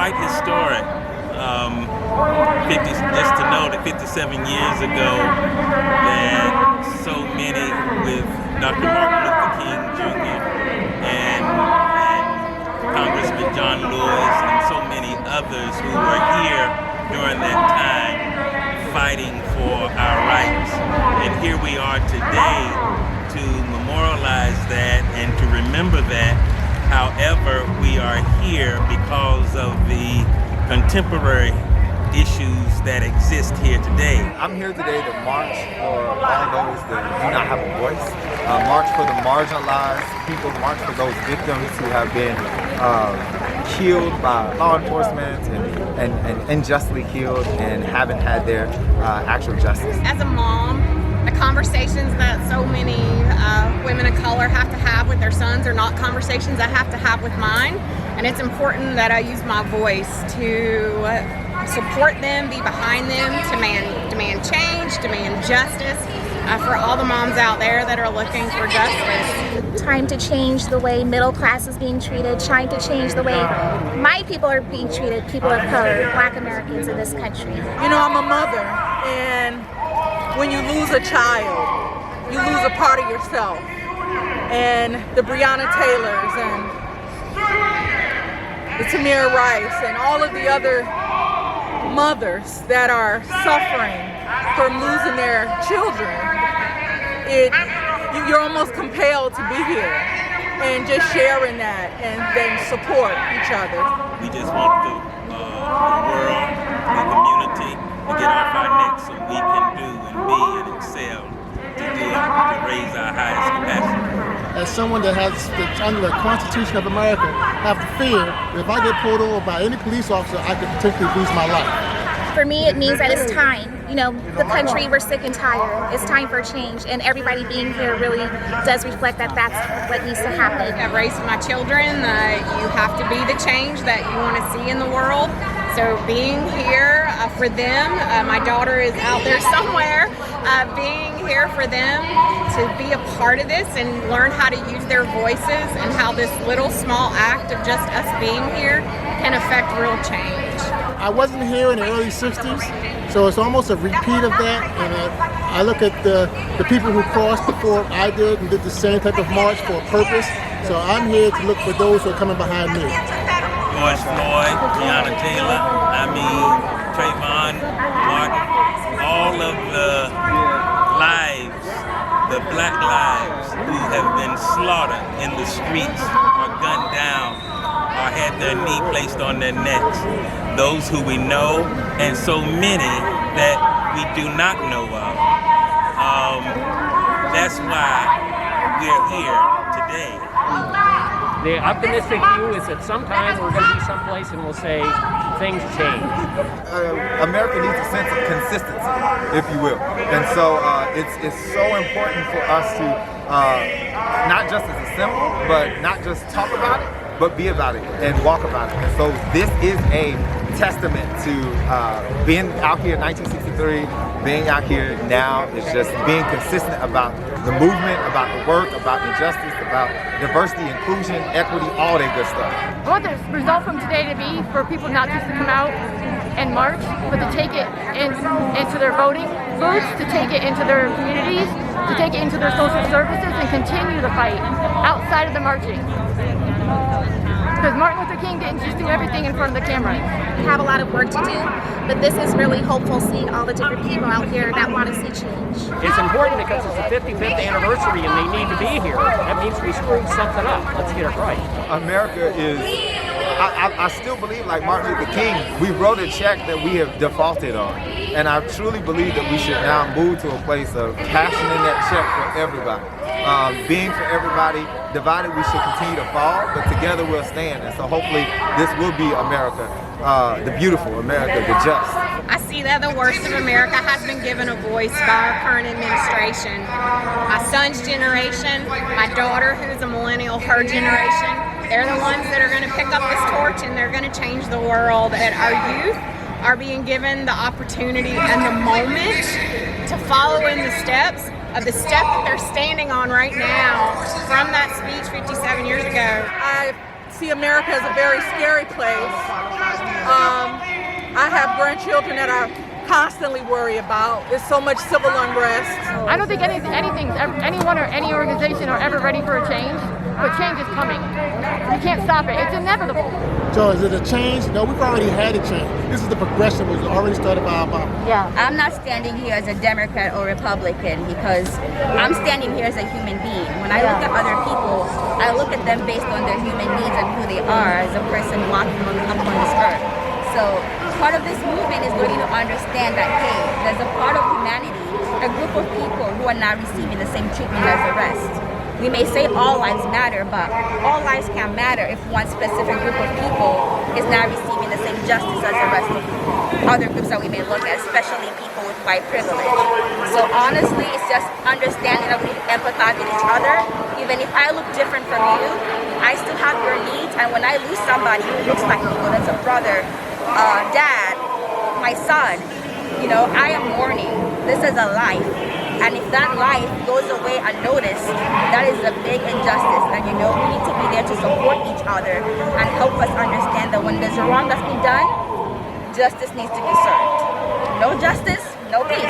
quite historic. just to know that 57 years ago that so many with Dr. Martin Luther King Jr. and Congressman John Lewis and so many others who were here during that time fighting for our rights. And here we are today to memorialize that and to remember that. However, we are here because of the contemporary issues that exist here today. I'm here today to march for all those that do not have a voice, march for the marginalized people, march for those victims who have been killed by law enforcement and unjustly killed and haven't had their actual justice. As a mom, the conversations that so many women of color have to have with their sons are not conversations I have to have with mine. And it's important that I use my voice to support them, be behind them, demand change, demand justice for all the moms out there that are looking for justice. Time to change the way middle class is being treated, trying to change the way my people are being treated, people of color, Black Americans in this country. You know, I'm a mother, and when you lose a child, you lose a part of yourself. And the Breonna Taylors and the Tamir Rice and all of the other mothers that are suffering from losing their children, you're almost compelled to be here and just sharing that and then support each other. We just want the world, the community, to get off our necks so we can do and be and excel to raise our highest capacity. As someone that's under the Constitution of America, have to fear that if I get pulled over by any police officer, I could potentially lose my life. For me, it means that it's time. You know, the country, we're sick and tired. It's time for change, and everybody being here really does reflect that that's what needs to happen. I've raised my children. You have to be the change that you want to see in the world. So being here for them, my daughter is out there somewhere, being here for them to be a part of this and learn how to use their voices and how this little small act of just us being here can affect real change. I wasn't here in the early 60s, so it's almost a repeat of that. And I look at the people who crossed before I did and did the same type of march for a purpose. So I'm here to look for those who are coming behind me. George Floyd, Breonna Taylor, Trayvon Martin, all of the lives, the Black lives who have been slaughtered in the streets or gunned down or had their knee placed on their necks. Those who we know and so many that we do not know of. That's why we're here today. The optimistic view is that sometime we're going to be someplace and we'll say things change. America needs a sense of consistency, if you will. And so it's so important for us to not just as a symbol, but not just talk about it, but be about it and walk about it. And so this is a testament to being out here in 1963, being out here now. Is just being consistent about the movement, about the work, about injustice, about diversity, inclusion, equity, all that good stuff. I want the result from today to be for people not just to come out and march, but to take it into their voting booths, to take it into their communities, to take it into their social services, and continue the fight outside of the marching. Because Martin Luther King didn't just do everything in front of the camera. We have a lot of work to do, but this is really hopeful, seeing all the different people out here that want to see change. It's important because it's the 55th anniversary and they need to be here. That means we screwed something up. Let's get it right. America is, I still believe, like Martin Luther King, we wrote a check that we have defaulted on. And I truly believe that we should now move to a place of cashing in that check for everybody. Being for everybody. Divided we should continue to fall, but together we'll stand. And so hopefully this will be America, the beautiful America, the just. I see that the worst of America has been given a voice by our current administration. My son's generation, my daughter who's a millennial, her generation, they're the ones that are going to pick up this torch and they're going to change the world. And our youth are being given the opportunity and the moment to follow in the steps of the step that they're standing on right now from that speech 57 years ago. I see America as a very scary place, I have grandchildren that I constantly worry about. There's so much civil unrest. I don't think anyone or any organization are ever ready for a change, but change is coming. You can't stop it. It's inevitable. So is it a change? No, we've already had a change. This is the progression was already started by Obama. Yeah. I'm not standing here as a Democrat or Republican because I'm standing here as a human being. When I look at other people, I look at them based on their human needs and who they are as a person walking up on this earth. So part of this movement is really to understand that, hey, there's a part of humanity, a group of people who are not receiving the same treatment as the rest. We may say all lives matter, but all lives can't matter if one specific group of people is not receiving the same justice as the rest of other groups that we may look at, especially people with white privilege. So honestly, it's just understanding that we empathize with each other. Even if I look different from you, I still have your needs, and when I lose somebody who looks like me, whether it's a brother, dad, my son, you know, I am mourning. This is a life. And if that life goes away unnoticed, that is a big injustice. And you know, we need to be there to support each other and help us understand that when there's a wrong that's been done, justice needs to be served. No justice, no peace.